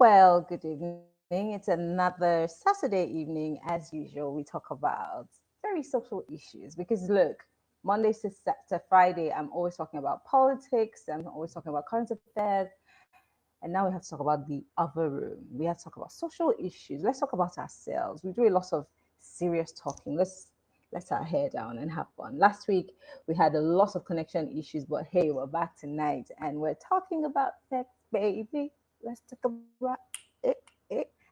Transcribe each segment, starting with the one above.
Well, good evening. It's another Saturday evening. As usual, we talk about very social issues because look, Monday to Friday, I'm always talking about politics, I'm always talking about current affairs, and now we have to talk about the other room. We have to talk about social issues. Let's talk about ourselves. We do a lot of serious talking. Let's let our hair down and have fun. Last week we had a lot of connection issues, but hey, we're back tonight and we're talking about sex, baby. Let's talk about it.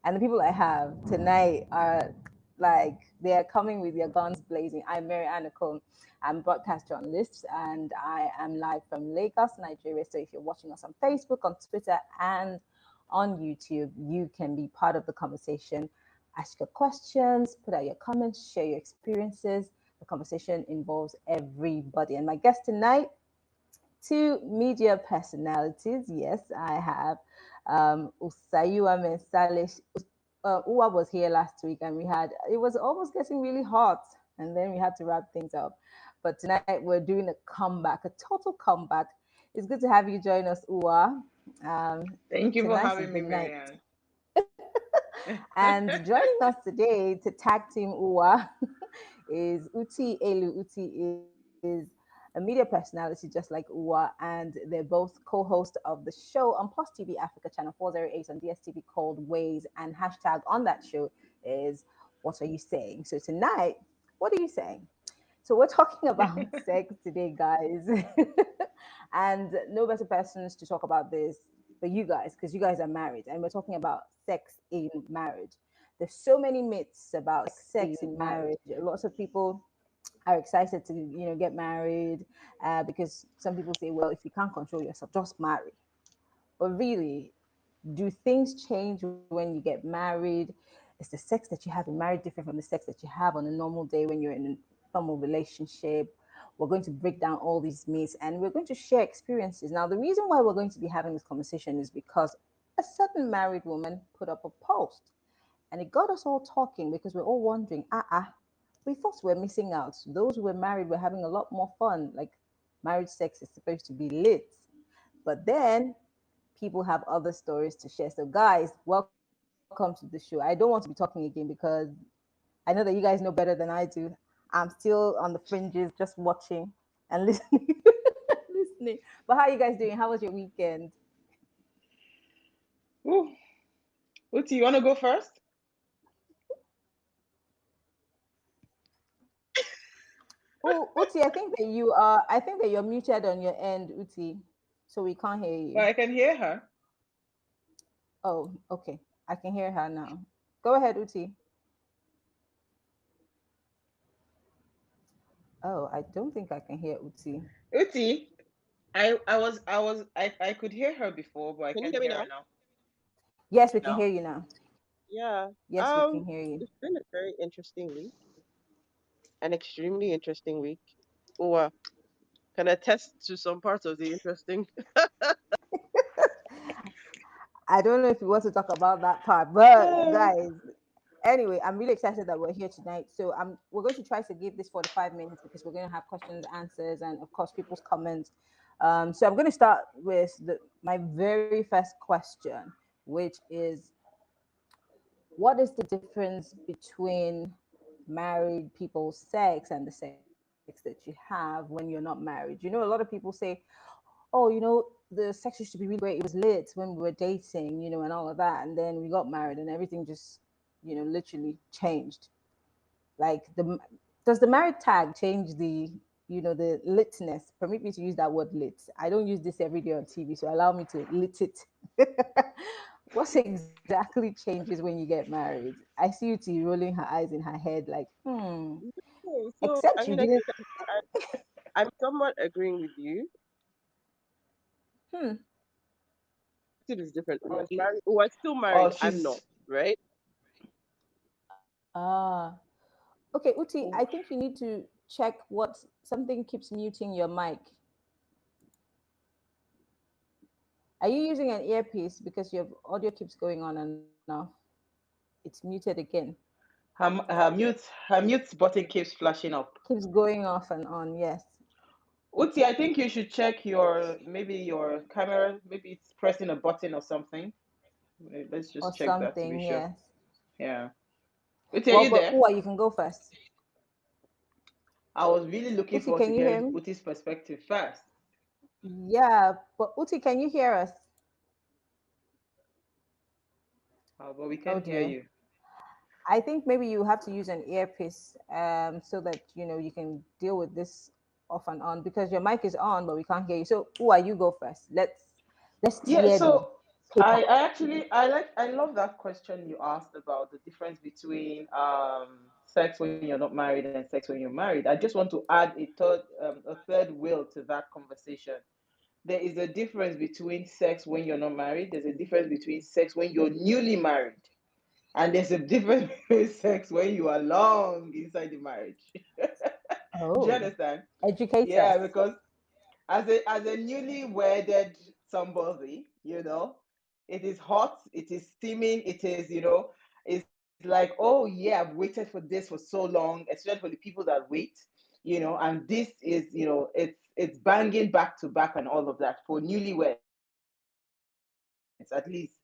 And the people I have tonight are like they are coming with their guns blazing. I'm Mary Anacone. I'm broadcast journalist and I am live from Lagos, Nigeria. So if you're watching us on Facebook, on Twitter, and on YouTube, you can be part of the conversation. Ask your questions, put out your comments, share your experiences. The conversation involves everybody. And my guest tonight, two media personalities. Yes, I have Usayua Mensalish. Uwa was here last week and it was almost getting really hot and then we had to wrap things up. But tonight we're doing a comeback, a total comeback. It's good to have you join us, Uwa. Thank you for Tonight is having the me, night. Marianne. And joining us today to tag team Uwa is Uti Elu. Uti is a media personality just like Uwa, and they're both co-hosts of the show on Plus TV Africa channel 408 on DSTV called Ways, and hashtag on that show is What Are You Saying? So tonight, what are you saying? So we're talking about sex today, guys. And no better persons to talk about this but you guys, because you guys are married, and we're talking about sex in marriage. There's so many myths about sex in marriage. Lots of people are excited to get married because some people say, well, if you can't control yourself, just marry. But really, do things change when you get married? Is the sex that you have in marriage different from the sex that you have on a normal day when you're in a normal relationship? We're going to break down all these myths and we're going to share experiences. Now, the reason why we're going to be having this conversation is because a certain married woman put up a post and it got us all talking because we're all wondering, we thought we were missing out. Those who were married were having a lot more fun. Like marriage sex is supposed to be lit. But then people have other stories to share. So, guys, welcome to the show. I don't want to be talking again because I know that you guys know better than I do. I'm still on the fringes, just watching and listening. listening. But how are you guys doing? How was your weekend? Ooh, Uti, you want to go first? Oh, Uti, I think that you are. I think that you're muted on your end, Uti, so we can't hear Well, you. I can hear her. Oh, okay. I can hear her now. Go ahead, Uti. Oh, I don't think I can hear Uti. Uti, I could hear her before, but I Can you can't hear me hear now? her now. Yes, we can No. hear you now. Yeah. Yes, we can hear you. It's been a very interesting week, an extremely interesting week. Or can attest to some parts of the interesting. I don't know if you want to talk about that part, but guys, anyway, I'm really excited that we're here tonight. So we're going to try to give this 45 minutes because we're going to have questions, answers, and of course people's comments. So I'm going to start with my very first question, which is, what is the difference between married people's sex and the sex that you have when you're not married? A lot of people say, oh, the sex used to be really great. It was lit when we were dating, and all of that. And then we got married and everything just, literally changed. Like does the married tag change the litness? Permit me to use that word lit. I don't use this every day on TV, so allow me to lit it. What exactly changes when you get married? I see Uti rolling her eyes in her head like, No, so except I you mean, didn't. I'm somewhat agreeing with you. Hmm. It is different. Was married. Was still Oh, married. I'm not. she's Right. Ah. Okay, Uti, I think you need to check what something keeps muting your mic. Are you using an earpiece because your audio keeps going on and off? It's muted again. her mute button keeps flashing up. Keeps going off and on. Yes. Uti, I think you should check your maybe your camera. Maybe it's pressing a button or something. Let's or just check that to be something. sure. Yes. Yeah. Uti, are Well, you but there? Uwa, you can go first. I was really looking Uti, forward can to you hear hearing me? Uti's perspective first. Yeah, but Uti, can you hear us? But we Oh can hear dear. you. I think maybe you have to use an earpiece so that you can deal with this off and on because your mic is on but we can't hear you. So Uwa, you go first. Let's Yeah, tear the so paper. I actually I love that question you asked about the difference between sex when you're not married and sex when you're married. I just want to add a third wheel to that conversation. There is a difference between sex when you're not married. There's a difference between sex when you're newly married, and there's a difference between sex when you are long inside the marriage. Do you Oh, understand? educate us. Yeah, because as a newly wedded somebody, it is hot, it is steaming, it is, it's like, oh yeah, I've waited for this for so long, especially for the people that wait, and this is, it's banging back to back and all of that for newlyweds, at least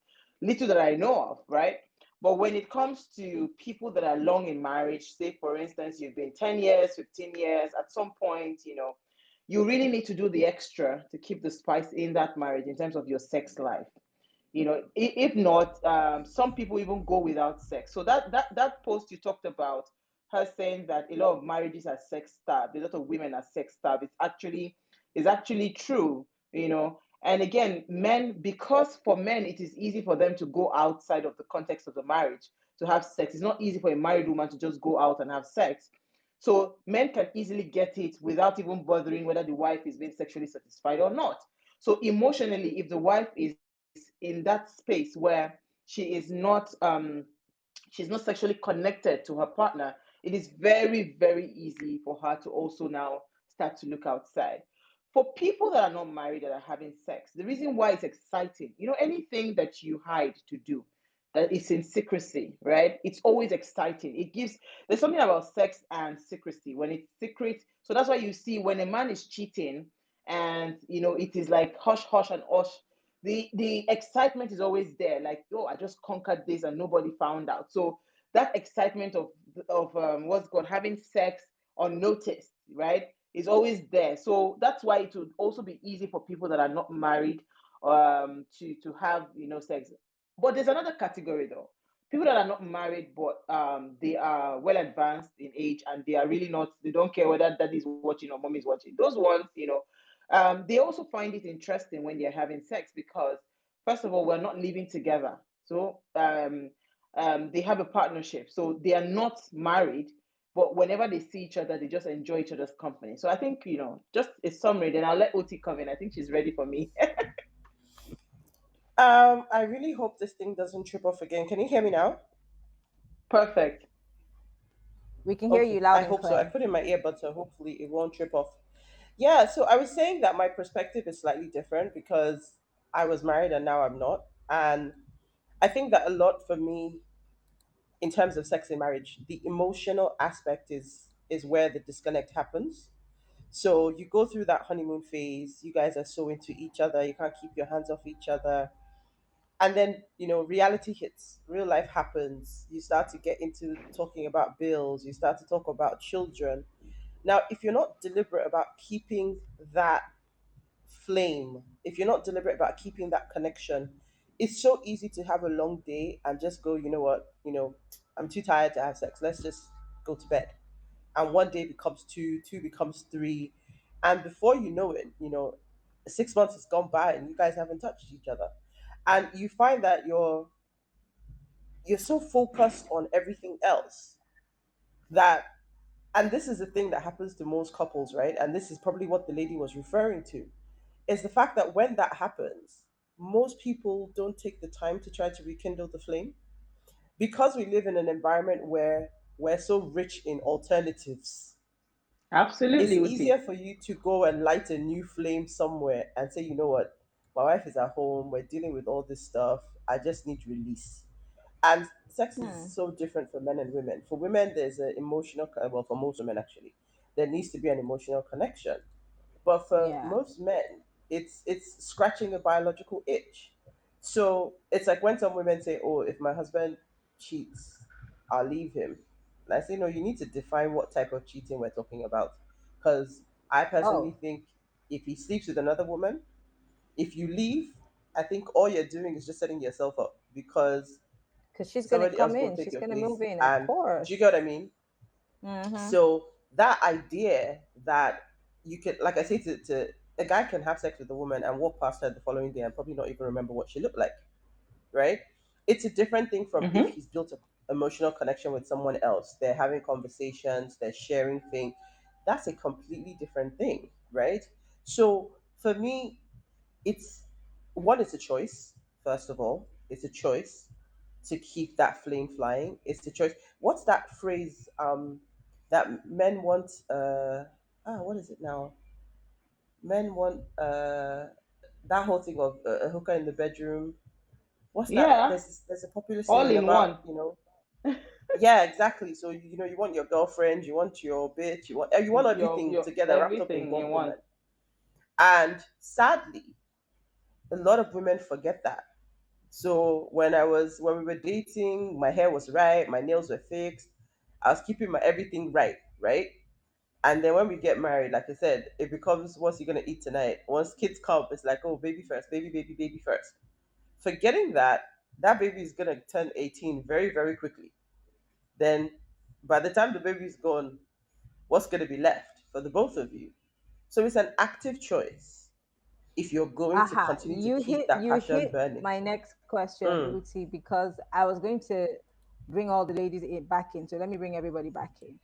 little that I know of, right? But when it comes to people that are long in marriage, say for instance, you've been 10 years, 15 years, at some point, you really need to do the extra to keep the spice in that marriage in terms of your sex life. If not, some people even go without sex. So that post you talked about, her saying that a lot of marriages are sex starved, a lot of women are sex starved, is actually true. And again, men, because for men it is easy for them to go outside of the context of the marriage to have sex. It's not easy for a married woman to just go out and have sex. So men can easily get it without even bothering whether the wife is being sexually satisfied or not. So emotionally, if the wife is in that space where she is not sexually connected to her partner, it is very, very easy for her to also now start to look outside. For people that are not married that are having sex, the reason why it's exciting, anything that you hide to do that is in secrecy, right? It's always exciting. There's something about sex and secrecy. When it's secret, so that's why you see when a man is cheating and it is like hush hush and hush, the excitement is always there, like, oh, I just conquered this and nobody found out. So that excitement of what's called having sex unnoticed, right, is always there. So that's why it would also be easy for people that are not married to have sex. But there's another category though, people that are not married but they are well advanced in age and they don't care whether daddy is watching or mommy is watching. Those ones, they also find it interesting when they're having sex because, first of all, we're not living together. So they have a partnership. So they are not married, but whenever they see each other, they just enjoy each other's company. So I think, just a summary, then I'll let Oti come in. I think she's ready for me. I really hope this thing doesn't trip off again. Can you hear me now? Perfect. We can hear you Okay, loud I and hope so. I clear. put in my earbud, so hopefully it won't trip off. Yeah, so I was saying that my perspective is slightly different because I was married and now I'm not. And I think that a lot for me in terms of sex in marriage, the emotional aspect is where the disconnect happens. So you go through that honeymoon phase, you guys are so into each other, you can't keep your hands off each other. And then, reality hits, real life happens. You start to get into talking about bills, you start to talk about children. Now, if you're not deliberate about keeping that flame, if you're not deliberate about keeping that connection, it's so easy to have a long day and just go, you know what, I'm too tired to have sex. Let's just go to bed. And one day becomes two, two becomes three. And before you know it, 6 months has gone by and you guys haven't touched each other. And you find that you're so focused on everything else that, and this is the thing that happens to most couples, right? And this is probably what the lady was referring to, is the fact that when that happens, most people don't take the time to try to rekindle the flame because we live in an environment where we're so rich in alternatives. It's Absolutely, easier Uti. for you to go and light a new flame somewhere and say, you know what, my wife is at home, we're dealing with all this stuff, I just need release. And sex is Hmm. so different for men and women. For women, there's an well, for most women actually, there needs to be an emotional connection. But for Yeah. most men, it's scratching a biological itch. So it's like when some women say, "Oh, if my husband cheats, I'll leave him." And I say, no, you need to define what type of cheating we're talking about. Because I personally Oh, think if he sleeps with another woman, if you leave, I think all you're doing is just setting yourself up because because she's gonna somebody else come go in. take She's your gonna place. move in, of And do you course. get what I mean? Mm-hmm. So that idea that you can, like I say, to a guy can have sex with a woman and walk past her the following day and probably not even remember what she looked like, right? It's a different thing from if Mm-hmm. he's built an emotional connection with someone else. They're having conversations, they're sharing things. That's a completely different thing, right? So for me, it's one, it's a choice, first of all. It's a choice to keep that flame flying. It's a choice. What's that phrase that men want what is it now? Men want that whole thing of a hooker in the bedroom. What's that? Yeah, There's a popular all saying in about, one. yeah, exactly. So you want your girlfriend, you want your bitch, you want everything Your together wrapped up in everything one in one. woman. And sadly, a lot of women forget that. So when we were dating, my hair was right, my nails were fixed, I was keeping my everything right, right? And then when we get married, like I said, it becomes what's you gonna eat tonight? Once kids come, it's like, oh, baby first, baby, baby, baby first. Forgetting that that baby is gonna turn 18 very, very quickly. Then by the time the baby is gone, what's gonna be left for the both of you? So it's an active choice if you're going to Aha, continue to keep that you passion hit burning. my next question, Mm, Uti, because I was going to bring all the ladies back in. So let me bring everybody back in.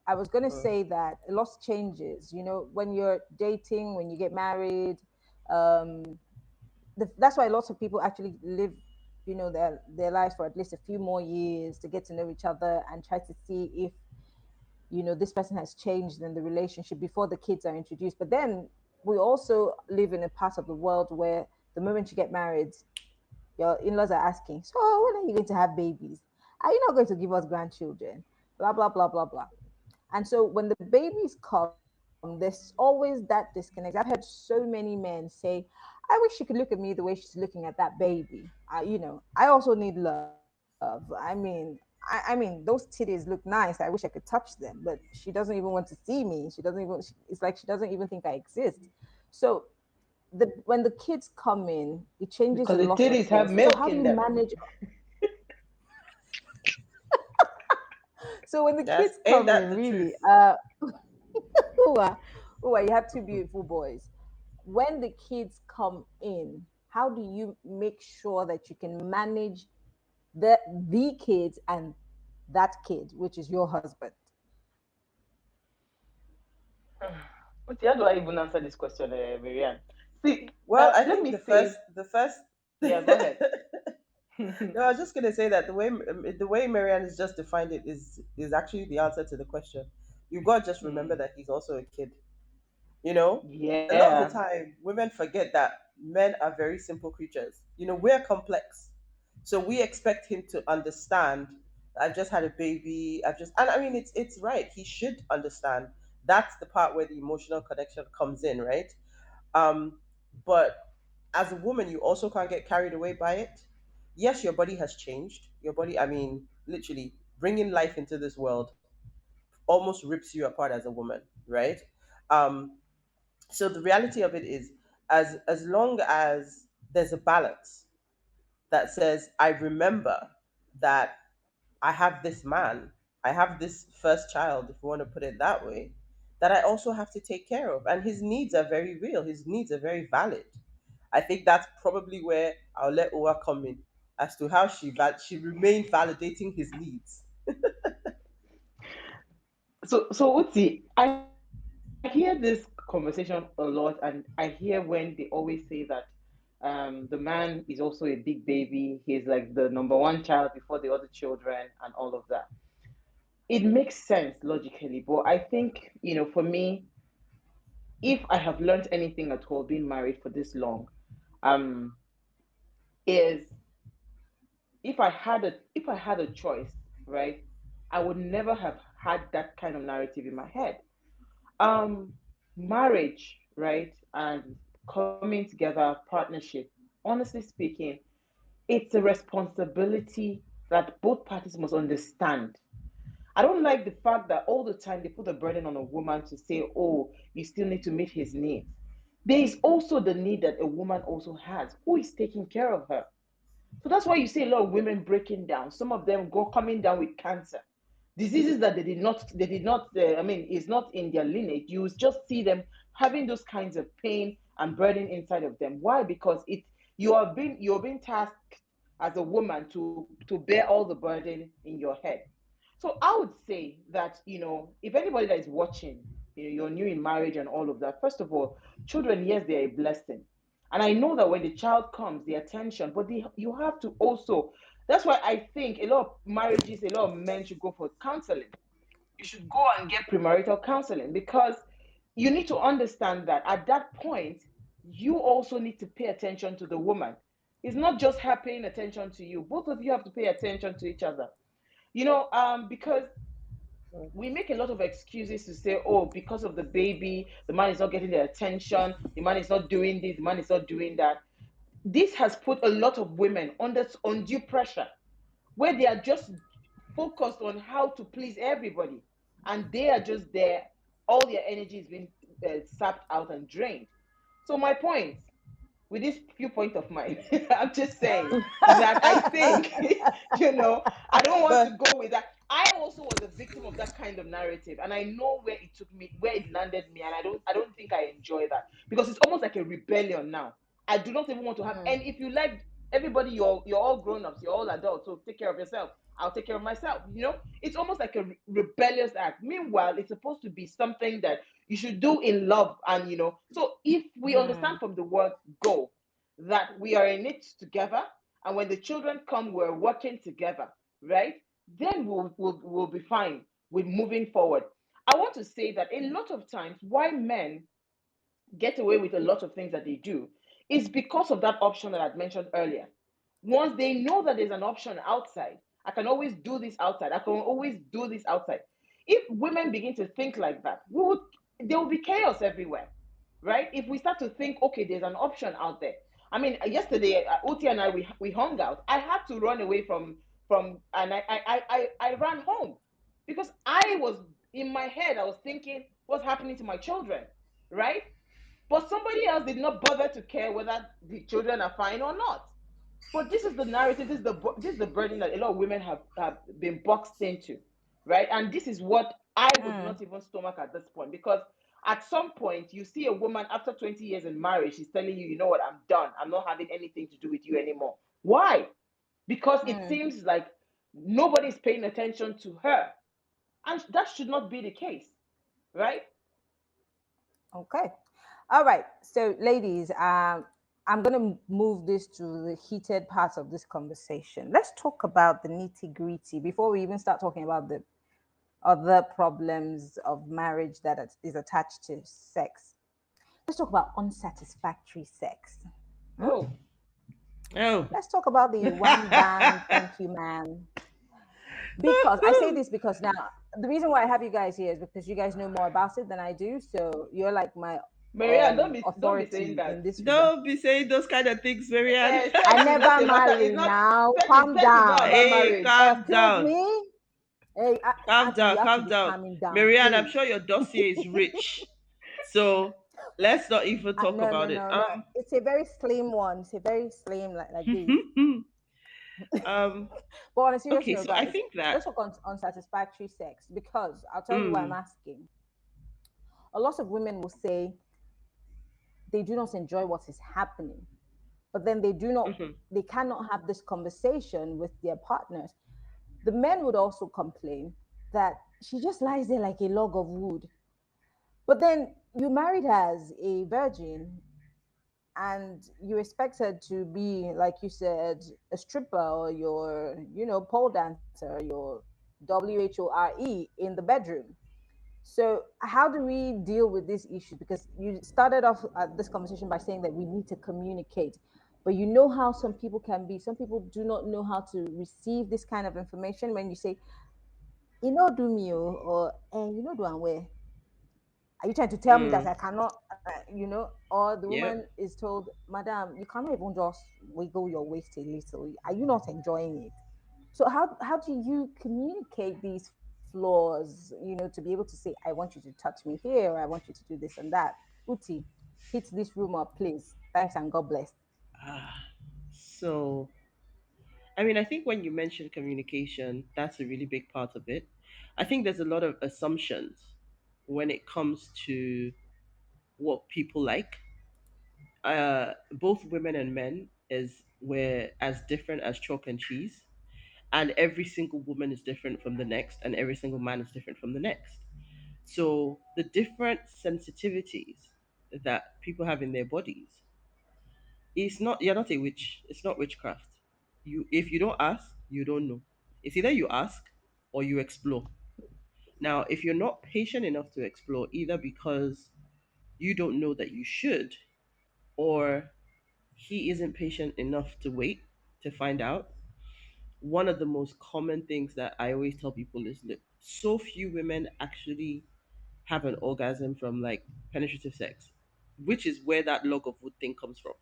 I was going to mm. say that a lot changes. You know, when you're dating, when you get married, um, that's why lots of people actually live, you know, their lives for at least a few more years to get to know each other and try to see if, you know, this person has changed in the relationship before the kids are introduced. But then we also live in a part of the world where the moment you get married, your in-laws are asking, so when are you going to have babies? Are you not going to give us grandchildren? Blah blah blah blah blah. And so when the babies come, there's always that disconnect. I've heard so many men say, I wish she could look at me the way she's looking at that baby. You know, I also need love. I mean, those titties look nice. I wish I could touch them, but she doesn't even want to see me. She doesn't even. It's like she doesn't even think I exist. So when the kids come in, it changes a Because the lot of titties things. have So how milk do you in them. manage? So when the Yes, kids ain't come that in, the really, truth? Uwa, you have two beautiful boys. When the kids come in, how do you make sure that you can manage the kids and that kid, which is your husband? But how do I even answer this question, Marianne? See, Well, I let think me the say, first. yeah, go ahead. No, I was just gonna say that the way Marianne has just defined it is actually the answer to the question. You've got to just remember Hmm. that he's also a kid. You know, a lot of the Yeah, time women forget that men are very simple creatures. We're complex, so we expect him to understand. I've just had a baby. And I mean, it's right. He should understand. That's the part where the emotional connection comes in, right? Um, but as a woman, you also can't get carried away by it. Yes, your body has changed. Your body, I mean, literally bringing life into this world almost rips you apart as a woman, right? Um, so the reality of it is, as long as there's a balance that says, I remember that I have this man, I have this first child, if you want to put it that way, that I also have to take care of. And his needs are very real, his needs are very valid. I think that's probably where I'll let Owa come in as to how she remained validating his needs. so Uti, I hear this conversation a lot, and I hear when they always say that the man is also a big baby. He's like the number one child before the other children and all of that. It makes sense logically, but I think, for me, if I have learned anything at all being married for this long, um, is if I had a choice, right, I would never have had that kind of narrative in my head. Um, Marriage, right, and coming together, partnership. honestly speaking, it's a responsibility that both parties must understand. I don't like the fact that all the time they put a burden on a woman to say, oh, you still need to meet his needs. There is also the need that a woman also has. Who is taking care of her? So that's why you see a lot of women breaking down. Some of them go coming down with cancer, diseases that they did not. I mean, it's not in their lineage. You just see them having those kinds of pain and burden inside of them. Why? Because you're being tasked as a woman to bear all the burden in your head. So I would say that, if anybody that is watching, you're new in marriage and all of that. First of all, children, yes, they are a blessing. And I know that when the child comes, the attention, but you have to also, that's why I think a lot of marriages, a lot of men should go for counseling. You should go and get premarital counseling, because you need to understand that at that point, you also need to pay attention to the woman. It's not just her paying attention to you. Both of you have to pay attention to each other. Because we make a lot of excuses to say, oh, because of the baby, the man is not getting the attention, the man is not doing this, the man is not doing that. This has put a lot of women under undue pressure, where they are just focused on how to please everybody, and they are just there. All their energy is being sapped out and drained. So my point, with this viewpoint of mine, I'm just saying that I think, I don't want to But go with that. I also was a victim of that kind of narrative, and I know where it took me, where it landed me, and I don't think I enjoy that, because it's almost like a rebellion now. I do not even want to have. And if you like, everybody, you're all grown ups, you're all adults, so take care of yourself. I'll take care of myself. It's almost like a rebellious act. Meanwhile, it's supposed to be something that you should do in love, and so if we understand from the word go that we are in it together, and when the children come, we're working together, right? Then we'll be fine with moving forward. I want to say that a lot of times why men get away with a lot of things that they do is because of that option that I'd mentioned earlier. Once they know that there's an option outside, I can always do this outside. I can always do this outside. If women begin to think like that, there will be chaos everywhere, right? If we start to think, okay, there's an option out there. I mean, yesterday, Uti and I, we hung out. I had to run away and I ran home, because I was in my head. I was thinking, what's happening to my children, right? But somebody else did not bother to care whether the children are fine or not. But this is the narrative. This is the burden that a lot of women have been boxed into, right? And this is what I would not even stomach at this point, because at some point you see a woman after 20 years in marriage, she's telling you, you know what, I'm done. I'm not having anything to do with you anymore. Why? Because it seems like nobody's paying attention to her, and that should not be the case, right? Okay. All right. So, ladies, I'm going to move this to the heated part of this conversation. Let's talk about the nitty gritty before we even start talking about the other problems of marriage that is attached to sex. Let's talk about unsatisfactory sex. Hmm? Oh, oh, Let's talk about the wham bam, thank you, ma'am. Because I say this because now the reason why I have you guys here is because you guys know more about it than I do. So you're like my Maria, don't be saying authority in that. this regard. don't be saying those kind of things, Marianne. I Sex is not never a matter. It's marry not now. Calm sex is not down. about Hey, marriage. calm Excuse down. me. Hey, Calm Auntie, down, you have to calm be down. calming down, Marianne, I'm please. sure your dossier is rich. So let's not even talk No, no, about it. no, no. It's a very slim one. It's a very slim, like this. um But on a serious okay, note, so I guys, think that let's talk on unsatisfactory sex because I'll tell you why I'm mm, asking. A lot of women will say they do not enjoy what is happening, but then mhm, they cannot have this conversation with their partners. The men would also complain that she just lies there like a log of wood. But then you married her as a virgin and you expect her to be, like you said, a stripper or your, pole dancer, your WHORE in the bedroom. So, how do we deal with this issue? Because you started off this conversation by saying that we need to communicate. But you know how some people can be. Some people do not know how to receive this kind of information when you say, do me, or, you know, do I wear. Are you trying to tell me that Mm. I cannot, or the woman Yep. is told, Madam, you cannot even just wiggle your waist a little. Are you not enjoying it? So how do you communicate these flaws, to be able to say, I want you to touch me here, or I want you to do this and that? Uti, hit this room up, please. Thanks and God bless. Ah, so, I mean, I think when you mention communication, that's a really big part of it. I think there's a lot of assumptions when it comes to what people like. Both women and men is we're as different as chalk and cheese, and every single woman is different from the next, and every single man is different from the next. So the different sensitivities that people have in their bodies, it's not, you're not a witch. It's not witchcraft. You, if you don't ask, you don't know. It's either you ask or you explore. Now, if you're not patient enough to explore, either because you don't know that you should, or he isn't patient enough to wait to find out. One of the most common things that I always tell people is, look, so few women actually have an orgasm from like penetrative sex, which is where that log of wood thing comes from.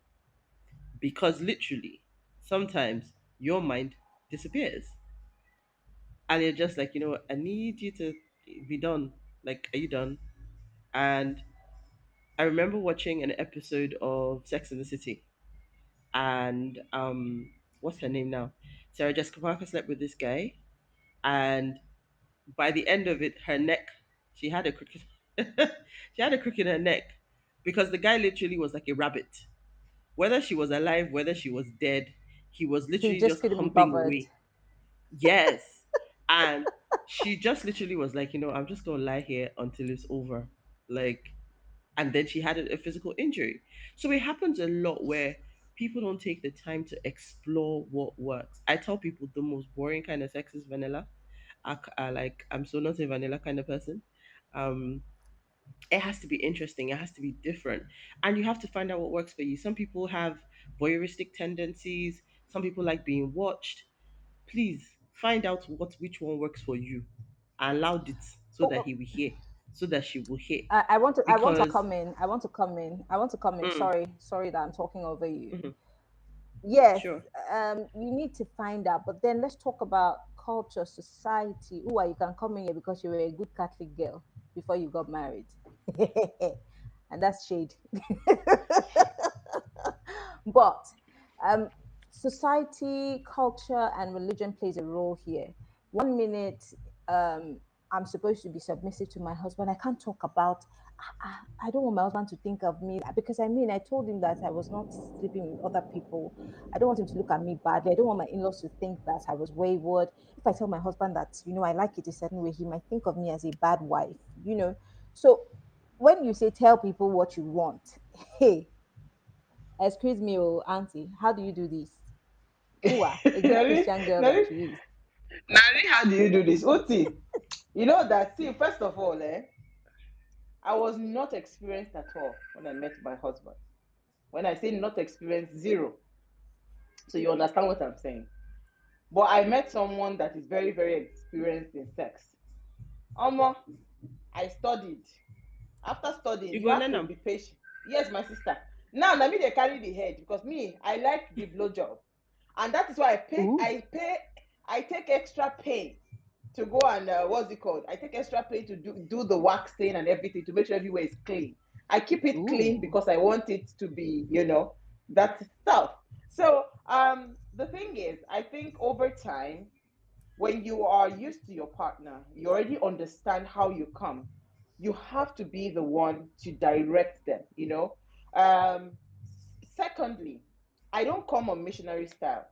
Because literally, sometimes your mind disappears and you're just like, I need you to be done. Like, are you done? And I remember watching an episode of Sex in the City, and what's her name now? Sarah Jessica Parker slept with this guy, and by the end of it, her neck, she had a crooked, she had a crook in her neck because the guy literally was like a rabbit. Whether she was alive, whether she was dead, he was He literally just just couldn't be humping bothered. away. Yes. And she just literally was like, I'm just gonna lie here until it's over. Like, and then she had a physical injury. So it happens a lot where people don't take the time to explore what works. I tell people the most boring kind of sex is vanilla. I'm so not a vanilla kind of person. Um, it has to be interesting. It has to be different, and you have to find out what works for you. Some people have voyeuristic tendencies. Some people like being watched. Please find out which one works for you. Allowed it so Oh, that oh, he will hear, so that she will hear, I want to because come in. I want to come in. mm, Sorry that I'm talking over you. mhm, Yes, sure. you need to find out. But then let's talk about culture, society. Ooh, you can come in here because you were a good Catholic girl before you got married, and that's shade. But um, society, culture, and religion plays a role here. One minute, um, I'm supposed to be submissive to my husband. I can't talk about. I don't want my husband to think of me because I mean I told him that I was not sleeping with other people. I don't want him to look at me badly. I don't want my in-laws to think that I was wayward. If I tell my husband that I like it a certain way, he might think of me as a bad wife. So when you say tell people what you want, hey, excuse me, oh auntie, how do you do this? A good Nari, Christian girl that Nari, she is. Nari, how do you do this? Oti, you know that, see, first of all, I was not experienced at all when I met my husband. When I say not experienced, zero. So you understand what I'm saying. But I met someone that is very, very experienced in sex. Omo, I studied. After studying, You you go have learn to them. be patient. Yes, my sister. Now, let me they carry the head because me, I like the blowjob, and that is why Ooh, I take extra pain to go and what's it called? I take extra pain to do the waxing and everything to make sure everywhere is clean. I keep it clean ooh. because I want it to be, that stuff. So the thing is, I think over time, when you are used to your partner, you already understand how you come. You have to be the one to direct them. Secondly, I don't come on missionary style.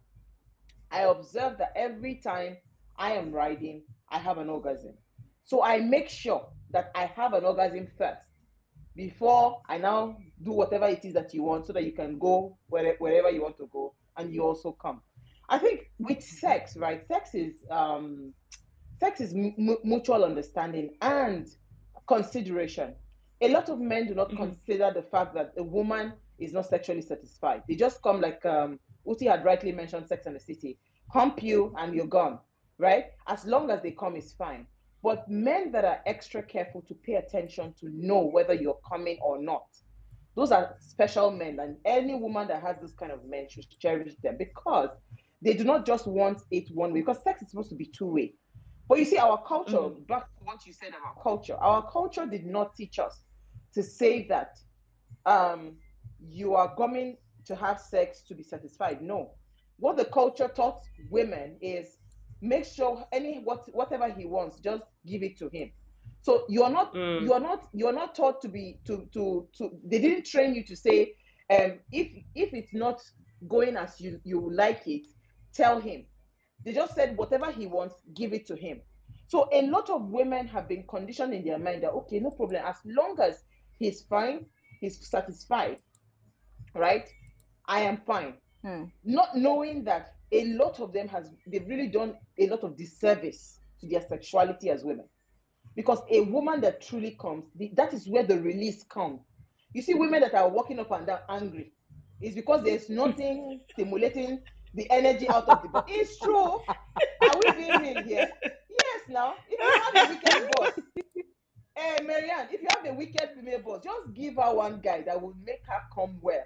I observe that every time I am riding, I have an orgasm. So I make sure that I have an orgasm first before I now do whatever it is that you want so that you can go wherever you want to go and you also come. I think with sex, right? Sex is mutual understanding and consideration. A lot of men do not Hmm. consider the fact that a woman is not sexually satisfied. They just come like Uti had rightly mentioned Sex and the City, hump you and you're gone, right? As long as they come is fine. But men that are extra careful to pay attention to know whether you're coming or not, those are special men. And any woman that has this kind of men should cherish them, because they do not just want it one way, because sex is supposed to be two-way. But you see, our culture, Mm. back to what you said about culture, our culture did not teach us to say that um, you are coming to have sex to be satisfied. No. What the culture taught women is make sure whatever he wants, just give it to him. So Mm. you're not taught to be to they didn't train you to say if it's not going as you like it, tell him. They just said whatever he wants, give it to him. So a lot of women have been conditioned in their mind that okay, no problem, as long as he's fine, he's satisfied, right? I am fine. Hmm. Not knowing that a lot of them they've really done a lot of disservice to their sexuality as women. Because a woman that truly comes, that is where the release comes. You see, women that are walking up and down angry, is because there's nothing stimulating the energy out of the body. It's true. Are we being real here? Yes, now, if you have a wicked boss, Marianne, if you have a wicked female boss, just give her one guy that will make her come well.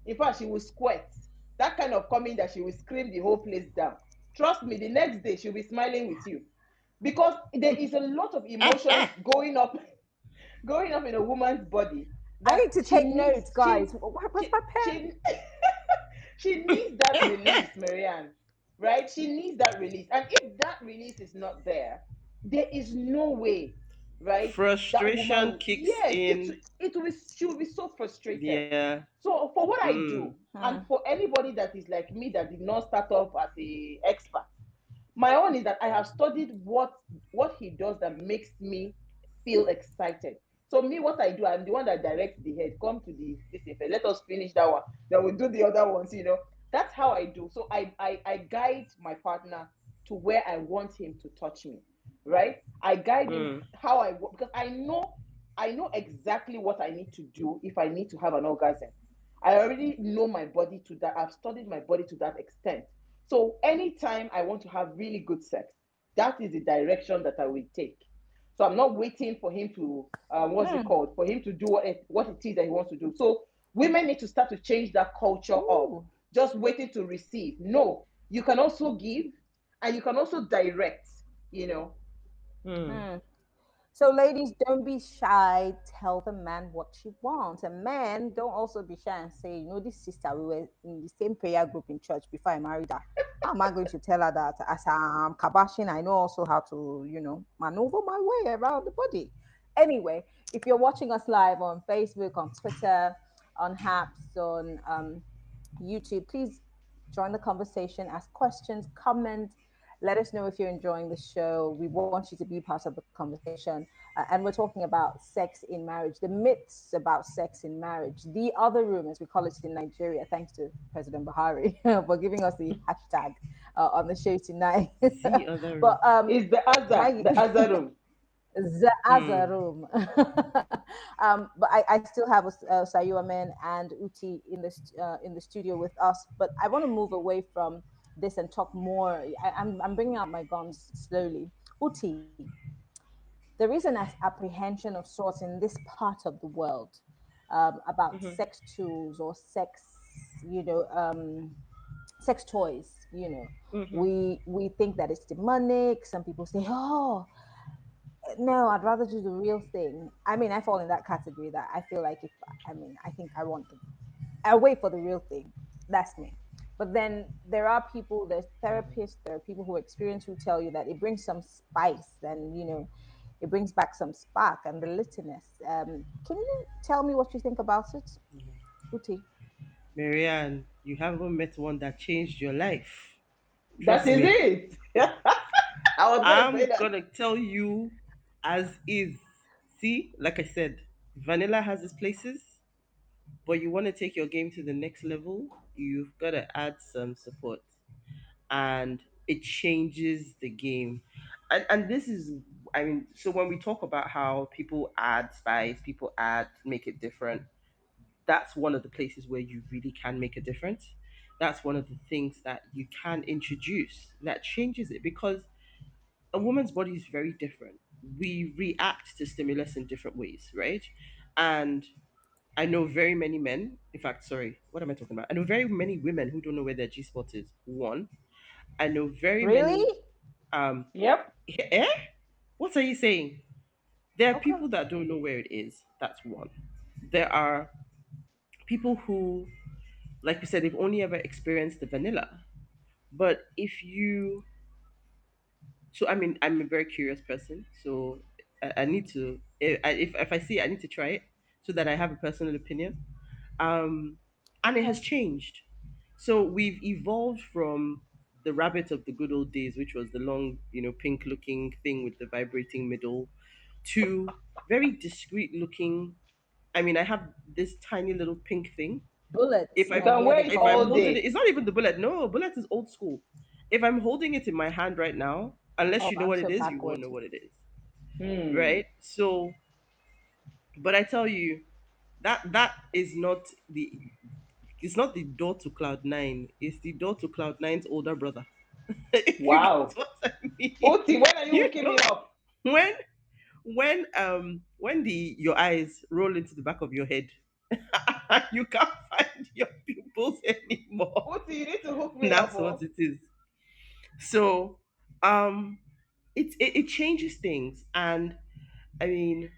In fact, she will sweat. That kind of coming that she will scream the whole place down. Trust me, the next day she'll be smiling with you. Because there is a lot of emotions going up in a woman's body I that need to take notes, guys. Where's she my pen? she she needs that release, Marianne, right? She needs that release. And if that release is not there, there is no way, right? That Frustration woman, kicks yes, in. it will be, she will be so frustrated. Yeah. So for what I Mm. do, and Hmm. for anybody that is like me that did not start off as a expert, my own is that I have studied what he does that makes me feel excited. So me, what I do, I'm the one that directs the head. Come to this effect. Let us finish that one. Then we'll do the other ones. That's how I do. So I guide my partner to where I want him to touch me. Right? I guide him Mm. how because I know exactly what I need to do if I need to have an orgasm. I already know my body to that. I've studied my body to that extent. So anytime I want to have really good sex, that is the direction that I will take. So I'm not waiting for him to what's it Hmm. called? For him to do what it is that he wants to do. So women need to start to change that culture of Ooh. just waiting to receive. No, you can also give and you can also direct, you know. Mm. Hmm. So, ladies, don't be shy. Tell the man what you want. And men, don't also be shy and say, this sister, we were in the same prayer group in church before I married her. How am I going to tell her that as I'm kabashing, I know also how to, maneuver my way around the body? Anyway, if you're watching us live on Facebook, on Twitter, on Haps, on YouTube, please join the conversation, ask questions, comment. Let us know if you're enjoying the show. We want you to be part of the conversation. And we're talking about sex in marriage, the myths about sex in marriage, the other room, as we call it in Nigeria. Thanks to President Buhari for giving us the hashtag on the show tonight. The other But room. Is the other room. the other Mm. room. But I still have Sayuamen and Uti in the studio with us. But I want to move away from this and talk more. I'm bringing out my guns slowly. Uti, there is an apprehension of sorts in this part of the world about Mm-hmm. sex tools or sex toys. Mm-hmm. We think that it's demonic. Some people say, "Oh, no, I'd rather do the real thing." I mean, I fall in that category that I feel like if I mean, I think I wait for the real thing. That's me. But then there are people, there's therapists, there are people who experience who tell you that it brings some spice and, it brings back some spark and the littiness. Can you tell me what you think about it, Uti? Marianne, you haven't met one that changed your life. That Trust is me. it. I was gonna say I'm that. gonna tell you as is. See, like I said, vanilla has its places, but you want to take your game to the next level, you've got to add some support, and it changes the game. And this is, I mean, so when we talk about how people add spice, people add make it different, that's one of the places where you really can make a difference. That's one of the things that you can introduce that changes it, because a woman's body is very different. we react to stimulus in different ways, right? And I know very many men, in fact, sorry, what am I talking about? I know very many women who don't know where their G spot is. One, I know very Really? many, um, Yep. eh? What are you saying? There are Okay. people that don't know where it is. That's one. There are people who, like we said, they've only ever experienced the vanilla. But if you, so I mean, I'm a very curious person. So I need to, if I see it, I need to try it so that I have a personal opinion. And it Okay. has changed. So we've evolved from the rabbit of the good old days, which was the long, pink looking thing with the vibrating middle, to very discreet looking. I mean, I have this tiny little pink thing. Bullets, If You I can or what wear they it if I'm all call holding it, day. it's not even the bullet. No, bullet is old school. If I'm holding it in my hand right now, unless Oh, you know I'm what so it is, you won't backward. know what it is, Hmm. right? So, but I tell you, that is not the it's not the door to cloud 9. It's the door to cloud 9's older brother. If you get Wow. what I mean, Oti, when are you you hooking know me up? when when the your eyes roll into the back of your head, you can't find your pupils anymore. Oti, you need to hook me up. That's what Oh. it is. So, um, it changes things, and I mean,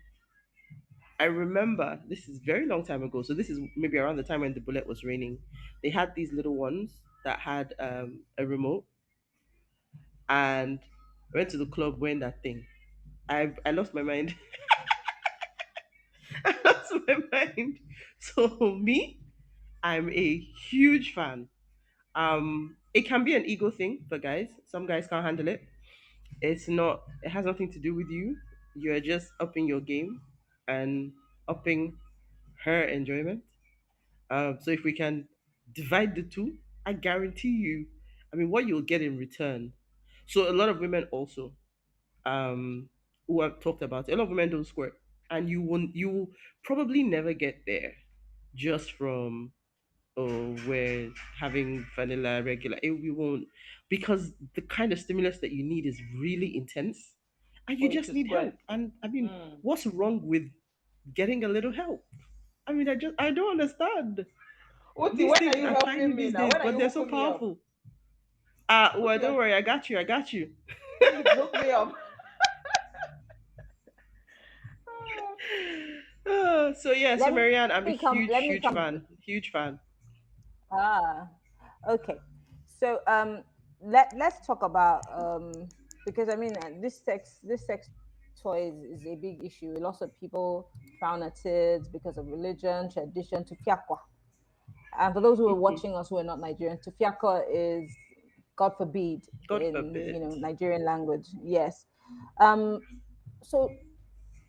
I remember this is very long time ago. So this is maybe around the time when the bullet was raining. They had these little ones that had a remote, and I went to the club wearing that thing. I lost my mind. I lost my mind. So me, I'm a huge fan. It can be an ego thing for guys. Some guys can't handle it. It's not. It has nothing to do with you. You're just upping your game and upping her enjoyment. So if we can divide the two, I guarantee you, I mean, what you'll get in return. So a lot of women also, who have talked about it, a lot of women don't squirt, and you will probably never get there just from we're having vanilla regular. You won't, because the kind of stimulus that you need is really intense, and you For you just to need squirt. help. And I mean, Hmm. what's wrong with getting a little help? I mean, I don't understand. Oti, These when are things you are tiny helping me these now? days, When are but you they're so hooking me up? powerful. Well, Oti, don't worry, I got you. I got you. please hook me up. So yeah, so Let me Marianne, come. I'm a Let me come. huge fan, huge fan. Ah, okay. So let's talk about because I mean this sex toy is a big issue. Lots of people frown at it because of religion, tradition. Tufiakwa, and for those who are Mhm. watching us who are not Nigerian, tufiakwa is God forbid God in forbid. Nigerian language. Yes. So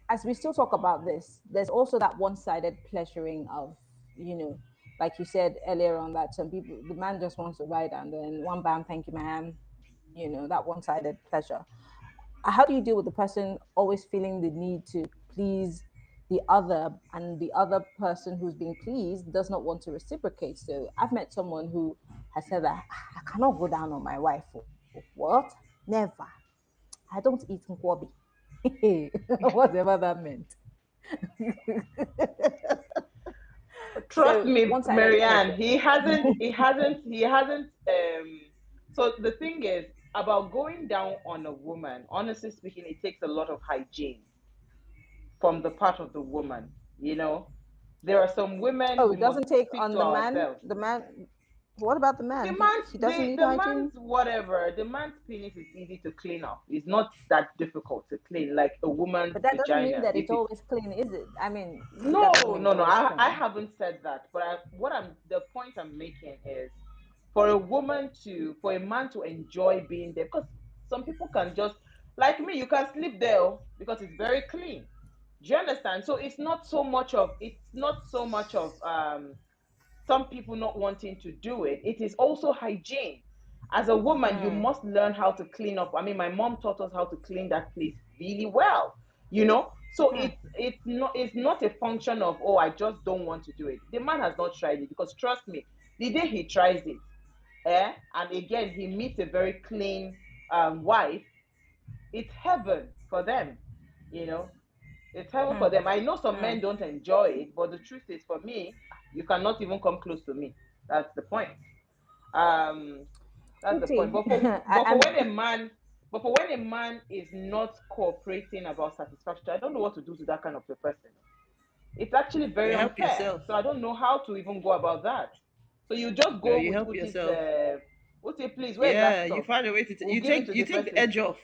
as we still talk about this, there's also that one-sided pleasuring of, you know, like you said earlier on, that some people, the man just wants to ride and then one bam, thank you, ma'am. That one-sided pleasure. How do you deal with the person always feeling the need to please the other, and the other person who's being pleased does not want to reciprocate? So I've met someone who has said that, "Ah, I cannot go down on my wife. Oh, what? Never. I don't eat nkwobi." Whatever that meant. Trust So me, one-sided Marianne, pleasure. he hasn't. So the thing is about going down on a woman. Honestly speaking, it takes a lot of hygiene from the part of the woman. You know, there are some women Oh, we it must doesn't take speak on to the man. ourselves. The man. What about the The man? He man's he doesn't the need the man's hygiene. whatever. The man's penis is easy to clean up. It's not that difficult to clean like a woman's But that doesn't mean vagina. that If it's it always clean, is it? I mean, No, that doesn't mean no, it's no. always I clean. haven't said that, but the point I'm making is for a woman to, for a man to enjoy being there, because some people can just, like me, you can sleep there because it's very clean. Do you understand? So it's not so much of some people not wanting to do it. It is also hygiene. As a woman, you Mm. must learn how to clean up. I mean, my mom taught us how to clean that place really well, you know? So Hmm. it's not a function of, oh, I just don't want to do it. The man has not tried it, because trust me, the day he tries it, and again he meets a very clean wife, it's heaven for them. You know, it's heaven for Hmm. them. I know some Hmm. men don't enjoy it, but the truth is, for me, you cannot even come close to me. That's the point. Um, that's the point. Uti, But for I'm. when a man, but for when a man is not cooperating about satisfaction, I don't know what to do to that kind of a person. It's actually very You help unfair. yourself. So I don't know how to even go about that. So you just No, go you with help Uti's. yourself. Uti, please, where is that Yeah, you stuff? find a way to We'll you give it take to you the take the person. edge off.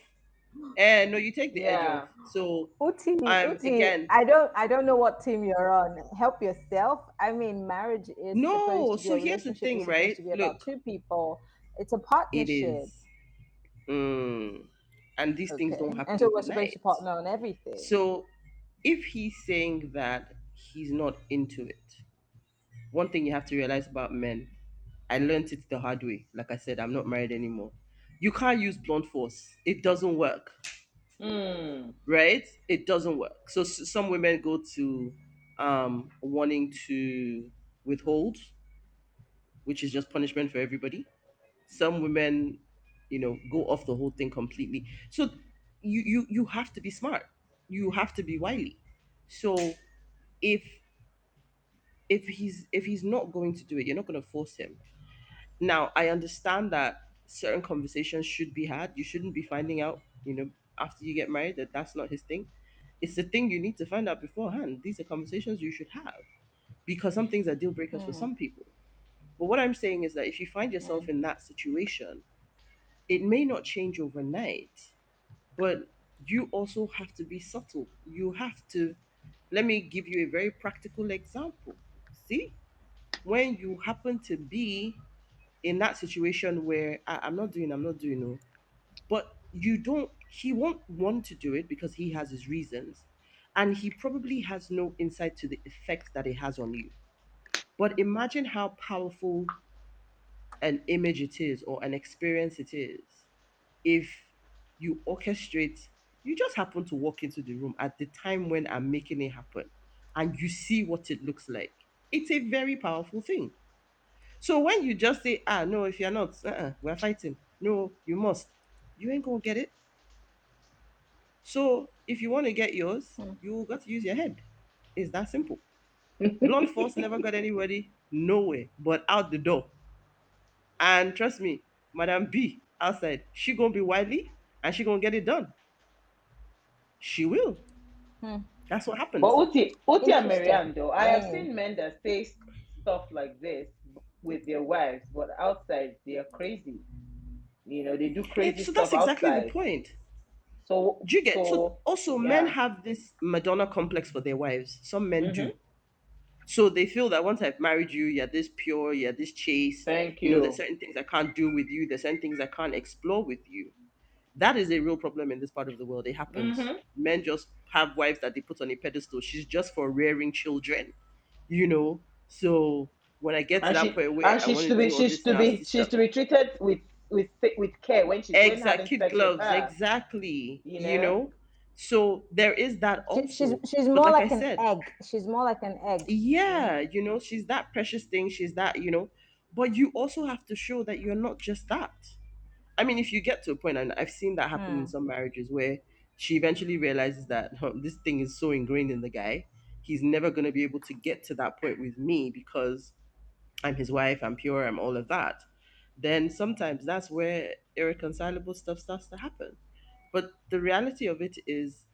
No, you take the edge off. Yeah. So Uti, again, I don't know what team you're on. Help yourself. I mean, marriage is supposed no. to be So a here's the relationship is thing, supposed right? to be about Look, two people. It's a it partnership. is. Mm, and these things don't Okay. And happen so we're supposed to overnight. partner on everything. So if he's saying that he's not into it, one thing you have to realize about men, I learned it the hard way. Like I said, I'm not married anymore. You can't use blunt force. It doesn't work, Mm. right? It doesn't work. So some women go to wanting to withhold, which is just punishment for everybody. Some women, go off the whole thing completely. So you have to be smart. You have to be wily. So if if he's not going to do it, you're not going to force him. Now, I understand that certain conversations should be had. You shouldn't be finding out, after you get married, that that's not his thing. It's the thing you need to find out beforehand. These are conversations you should have, because some things are deal breakers for Hmm. some people. But what I'm saying is that if you find Hmm. yourself in that situation, it may not change overnight, but you also have to be subtle. You have to, let me give you a very practical example. See, when you happen to be in that situation where I'm not doing, no, but he won't want to do it because he has his reasons, and he probably has no insight to the effect that it has on you. But imagine how powerful an image it is or an experience it is if you orchestrate, you just happen to walk into the room at the time when I'm making it happen and you see what it looks like. It's a very powerful thing. So when you just say, no, if you're not, we're fighting. No, you must. You ain't gonna get it. So if you want to get yours, Hmm. you got to use your head. It's that simple. Blunt force never got anybody nowhere but out the door. And trust me, Madam B outside, she gonna be wily and she gonna get it done. She will. Hmm. That's what But happens. Uti and Interesting. Marianne, though, I I have mean, seen men that say stuff like this with their wives, but outside they are crazy. They do crazy It's so that's stuff exactly the outside. point. So, Do you get so so also men yeah. have this Madonna complex for their wives. Some men do. Mm-hmm. So they feel that once I've married you, you're this pure, you're this chaste. Thank There's you. certain things I can't do with you, there's certain things I can't explore with you. That is a real problem in this part of the world. It happens. Mm-hmm. Men just have wives that they put on a pedestal. She's just for rearing children, you know. So when I get to And that she point where and I want to do all this nasty she's stuff, to be treated with care when exact having kid sex with gloves, her. exactly, You know. So there is that also. she's But more like I like an said, egg. She's more like an egg. yeah, she's that precious thing, she's that. But you also have to show that you're not just that. I mean, if you get to a point, and I've seen that happen in Hmm. some marriages where she eventually realizes that this thing is so ingrained in the guy, he's never going to be able to get to that point with me because I'm his wife, I'm pure, I'm all of that. Then sometimes that's where irreconcilable stuff starts to happen. But the reality of it is,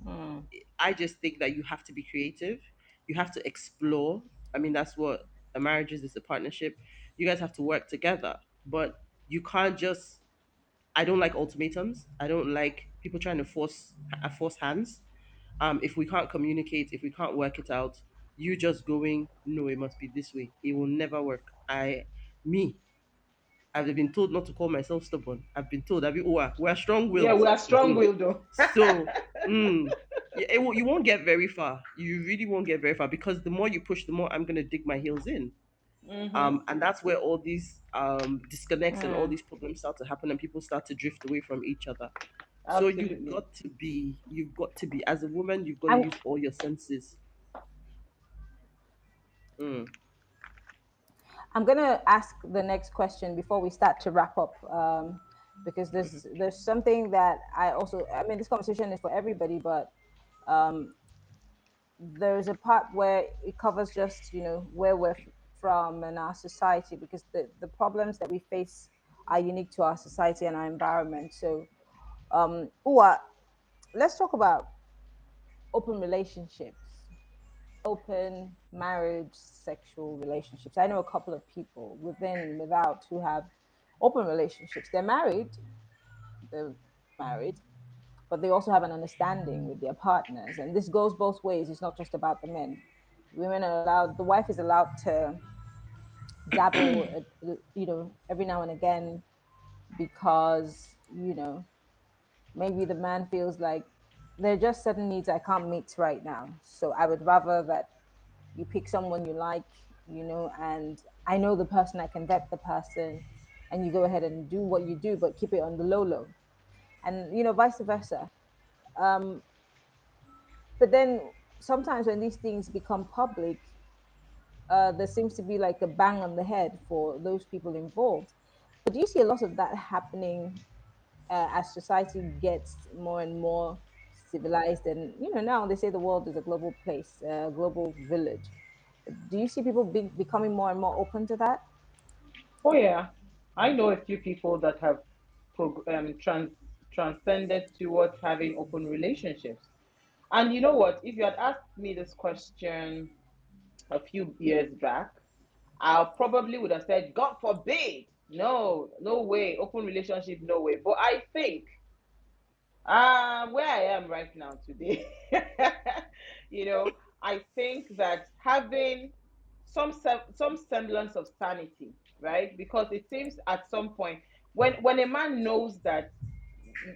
Hmm. I just think that you have to be creative. You have to explore. I mean, that's what a marriage is a partnership. You guys have to work together. But you can't just, I don't like ultimatums. I don't like people trying to force hands. If we can't communicate, if we can't work it out, you just going, no, it must be this way. It will never work. Me, I've been told not to call myself stubborn. I've been told, we're strong Yeah, willed. we are strong-willed though. So, yeah, you won't get very far. You really won't get very far because the more you push, the more I'm gonna dig my heels in. Mm-hmm. And that's where all these disconnects and all Hmm. these problems start to happen, and people start to drift away from each other. So Absolutely. you've got to be, as a woman, you've got to I'm use all your senses. Mm. I'm gonna ask the next question before we start to wrap up, because Mhm. there's something that I also, I mean, this conversation is for everybody, but Um, there's a part where it covers just where we're from and our society, because the problems that we face are unique to our society and our environment. So Uwa, let's talk about open relationships, open marriage, sexual relationships. I know a couple of people within and without who have open relationships. They're married, but they also have an understanding with their partners. And this goes both ways. It's not just about the men. Women are allowed, the wife is allowed to dabble, every now and again, because, maybe the man feels like there are just certain needs I can't meet right now. So I would rather that you pick someone you like, and I know the person, I can vet the person, and you go ahead and do what you do, but keep it on the low low. And, vice versa. Um, but then sometimes when these things become public, there seems to be like a bang on the head for those people involved. But do you see a lot of that happening as society gets more and more civilized? And now they say the world is a global place, a global village. Do you see people becoming more and more open to that? Oh yeah, I know a few people that have transcended towards having open relationships. And you know what? If you had asked me this question a few years back, I probably would have said, God forbid. No, no way. Open relationship, no way. But I think where I am right now today, you know, I think that having some semblance of sanity, right? Because it seems at some point when a man knows that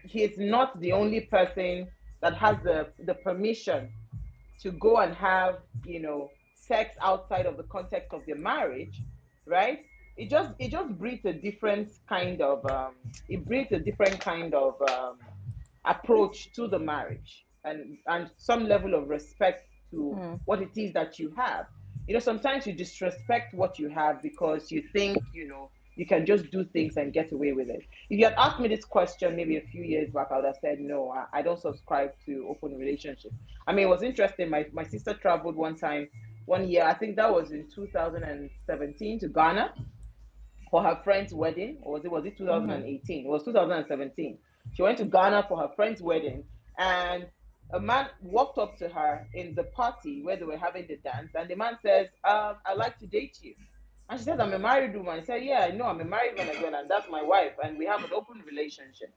he's not the only person that has the permission to go and have sex outside of the context of their marriage, right? It just breeds a different kind of it breeds a different kind of approach to the marriage, and some level of respect to Mm. what it is that you have. Sometimes you disrespect what you have because you think you can just do things and get away with it. If you had asked me this question maybe a few years back, I would have said no, I don't subscribe to open relationship. I mean, it was interesting. My sister traveled one time, one year, I think that was in 2017, to Ghana for her friend's wedding. Or was it Mm-hmm. 2018? It was 2017. She went to Ghana for her friend's wedding, and a man walked up to her in the party where they were having the dance, and the man says, I'd like to date you. And she says, I'm a married woman. He said, yeah, I know, I'm a married woman as well, and that's my wife, and we have an open relationship.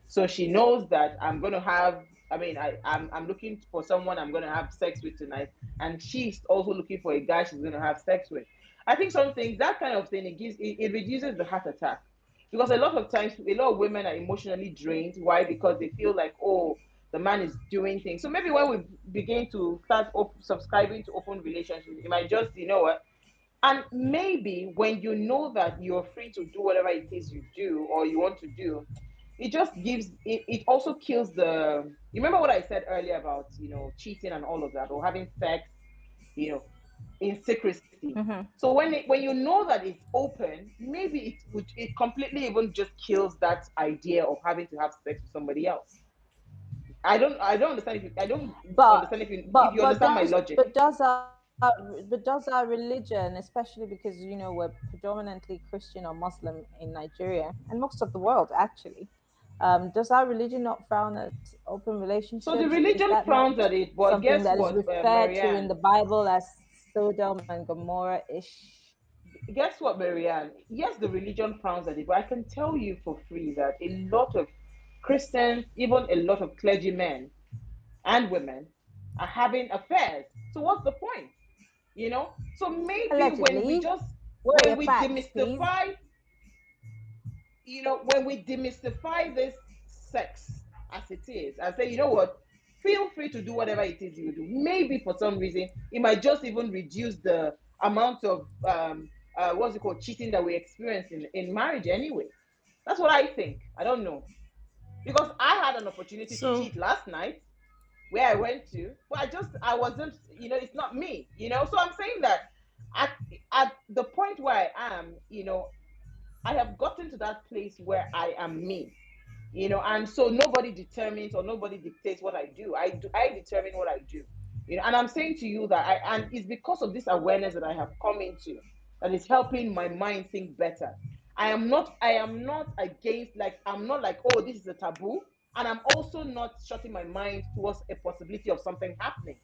So she knows that I'm going to have, I mean, I'm looking for someone I'm going to have sex with tonight, and she's also looking for a guy she's going to have sex with. I think something, that kind of thing, it reduces the heart attack. Because a lot of times, a lot of women are emotionally drained. Why? Because they feel like, oh, the man is doing things. So maybe when we begin to start subscribing to open relationships, it might just, what, and maybe when you know that you're free to do whatever it is you do or you want to do, it just gives it also kills the, you remember what I said earlier about cheating and all of that, or having sex you know in secrecy. Mm-hmm. So when you know that it's open, maybe it completely even just kills that idea of having to have sex with somebody else. I don't understand if you, I don't but understand if but you but understand my does logic. but does our but does our religion, especially because we're predominantly Christian or Muslim in Nigeria and most of the world actually, does our religion not frown at open So the relationships? Is religion that frowns not at it, but something guess that is what, referred to in Marianne? the Bible as Sodom and Gomorrah ish? Guess what, Marianne? Yes, the religion frowns at it, but I can tell you for free that a lot of Christians, even a lot of clergymen and women, are having affairs. So what's the point? So maybe Allegedly. Where are when your we facts, please? demystify, this sex as it is, and say, you know what, feel free to do whatever it is you do. Maybe for some reason, it might just even reduce the amount of what's it called, cheating that we experience in marriage anyway. That's what I think. I don't know, because I had an opportunity to So cheat last night where I went to, but I wasn't, it's not me. So I'm saying that at the point where I am, I have gotten to that place where I am me. And so nobody determines or nobody dictates what I determine what I do. And I'm saying to you that and it's because of this awareness that I have come into that is helping my mind think better. I am not against, like, I'm not like, oh, this is a taboo, and I'm also not shutting my mind towards a possibility of something happening.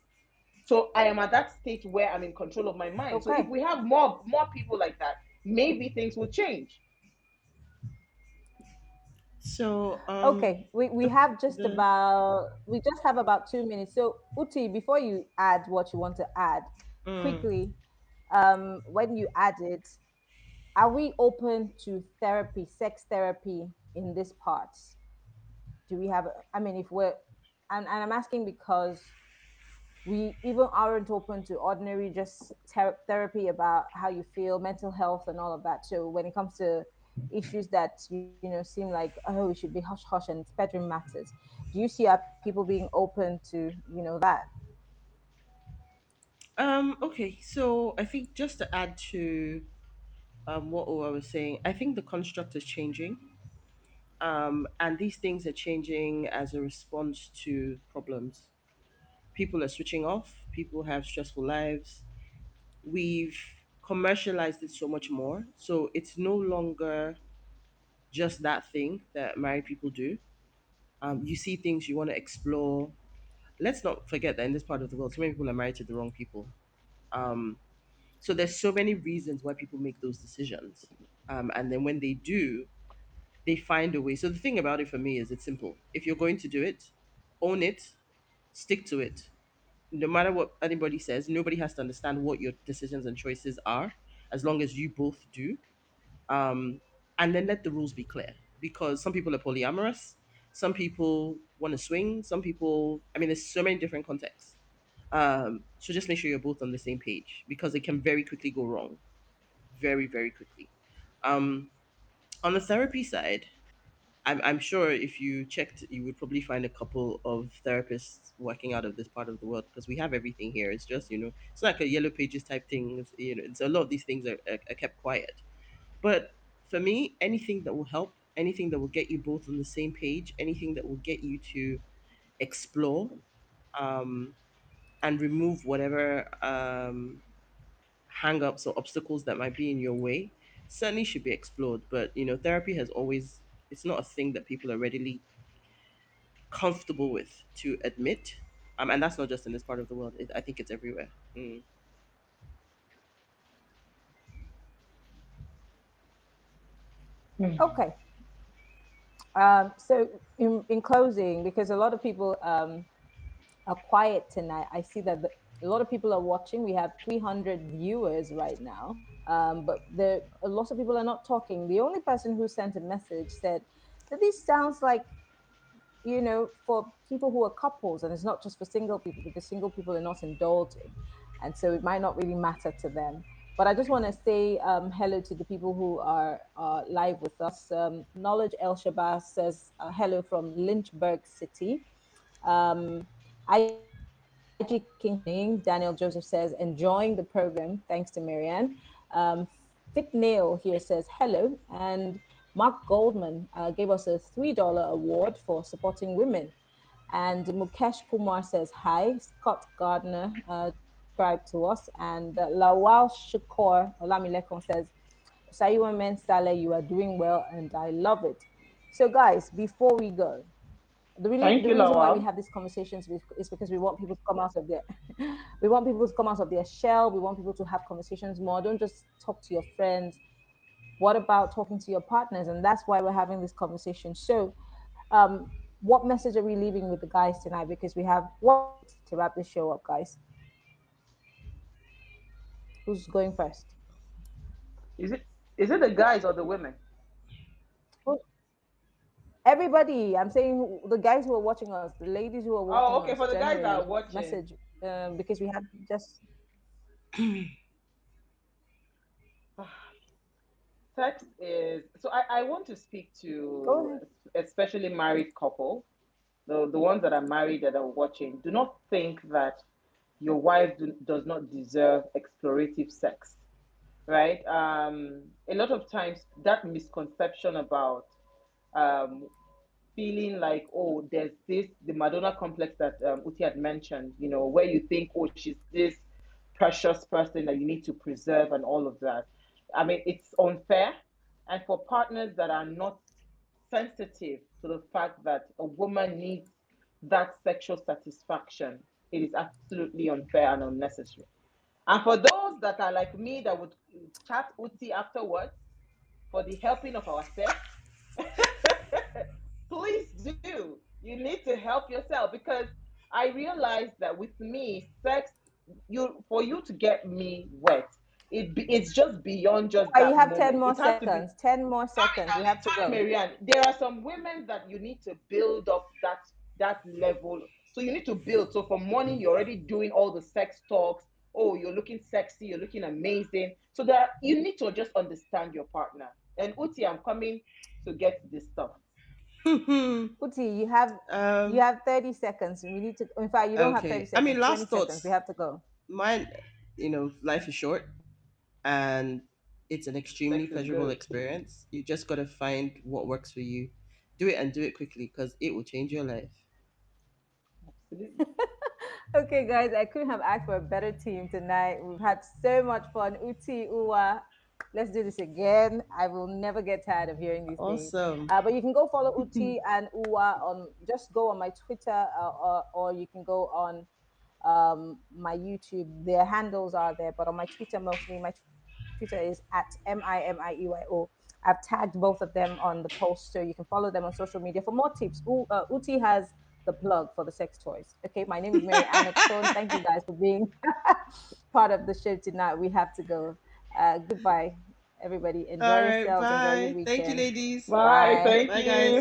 So I am at that state where I'm in control of my mind. So if Okay. we have more people like that, maybe things will change. So Okay, we the have the we just have about 2 minutes. So Uti, before you add what you want to add, mm, quickly, when you add it, are we open to therapy, sex therapy in this part? Do we have? I mean, if we're, and I'm asking because we even aren't open to ordinary just therapy about how you feel, mental health, and all of that. So when it comes to issues that seem like, oh, it should be hush hush and it's bedroom matters, do you see our people being open to that? okay, so I think just to add to what Owa was saying, I think the construct is changing. And these things are changing as a response to problems. People are switching off, people have stressful lives. We've commercialized it so much more. So it's no longer just that thing that married people do. You see things you want to explore. Let's not forget that in this part of the world, so many people are married to the wrong people. Um, so there's so many reasons why people make those decisions. And then when they do, they find a way. So the thing about it for me is it's simple. If you're going to do it, own it, stick to it. No matter what anybody says, nobody has to understand what your decisions and choices are, as long as you both do. Um, and then let the rules be clear. Because some people are polyamorous, some people want to swing, some people, I mean, there's so many different contexts. So just make sure you're both on the same page because it can very quickly go wrong. Very, very quickly. Um, on the therapy side, I'm sure if you checked, you would probably find a couple of therapists working out of this part of the world because we have everything here. It's just, it's not like a yellow pages type thing. It's a lot of these things are kept quiet. But for me, anything that will help, anything that will get you both on the same page, anything that will get you to explore um, and remove whatever hang-ups or obstacles that might be in your way, certainly should be explored. But therapy has always, it's not a thing that people are readily comfortable with to admit. And that's not just in this part of the world. I think it's everywhere. Mm. Okay. So in closing, because a lot of people are quiet tonight, I see that a lot of people are watching. We have 300 viewers right now, but a lot of people are not talking. The only person who sent a message said that this sounds like, for people who are couples, and it's not just for single people because single people are not indulging, and so it might not really matter to them. But I just want to say hello to the people who are live with us. Knowledge El Shabazz says hello from Lynchburg City. IG King says good morning. Daniel Joseph says enjoying the program. Thanks to Marianne. Fit Nail here says hello. And Mark Goldman gave us a $3 award for supporting women. And Mukesh Kumar says hi. Scott Gardner subscribed to us. And Lawal Shukor Olamilekon says, Sayuwa Mensale, you are doing well and I love it. So, guys, before we go, Thank the you, reason why we Lawal. have these conversations is because we want people to come out of their we want people to come out of their shell. We want people to have conversations more. Don't just talk to your friends. What about talking to your partners? And that's why we're having this conversation. So what message are we leaving with the guys tonight? Because we have 1 minute to wrap this show up, guys. Who's going first? Is it the guys or the women? Who- Everybody, I'm saying the guys who are watching us, the ladies who are Oh, watching okay. us, For the guys that are generally, watching, message, because we have just sex is so. I want to speak go to ahead. especially married couples, the ones that are married that are watching. Do not think that your wife does not deserve explorative sex, right? A lot of times that misconception about um feeling like, oh, there's this, the Madonna complex that Uti had mentioned, where you think, oh, she's this precious person that you need to preserve and all of that. I mean, it's unfair. And for partners that are not sensitive to the fact that a woman needs that sexual satisfaction, it is absolutely unfair and unnecessary. And for those that are like me that would chat Uti afterwards for the helping of our sex, please do. You need to help yourself because I realized that with me, sex, for you to get me wet, it's just beyond just You that have 10 moment. more It has to be. seconds. 10 more Sorry, seconds. We darling. have to Sorry, go. Marianne. There are some women that you need to build up that level. So you need to build. So from morning, you're already doing all the sex talks. Oh, you're looking sexy. You're looking amazing. So that you need to just understand your partner. And Uti, I'm coming to get this stuff. Uti, you um, have 30 seconds. We need to, in fact, you don't have 30 okay. I seconds, mean, 20 last seconds. We thoughts. have to go. Mine, life is short, and it's an extremely Sex is pleasurable good. experience. You just gotta find what works for you. Do it and do it quickly because it will change your life. Absolutely. Okay, guys, I couldn't have asked for a better team tonight. We've had so much fun. Uti, Uwa, let's do this again. I will never get tired of hearing these names. Awesome. But you can go follow Uti and Uwa on, just go on my Twitter, or you can go on my YouTube. Their handles are there, but on my Twitter mostly, my Twitter is at MIMIEYO. I've tagged both of them on the post, so you can follow them on social media for more tips. Uti has the plug for the sex toys. Okay, my name is Mary Anexon. Thank you guys for being part of the show tonight. We have to go. Goodbye, everybody. All Enjoy right. yourselves. Enjoy your Bye. Thank you, weekend. ladies. Bye. Bye. Thank Bye, you. guys.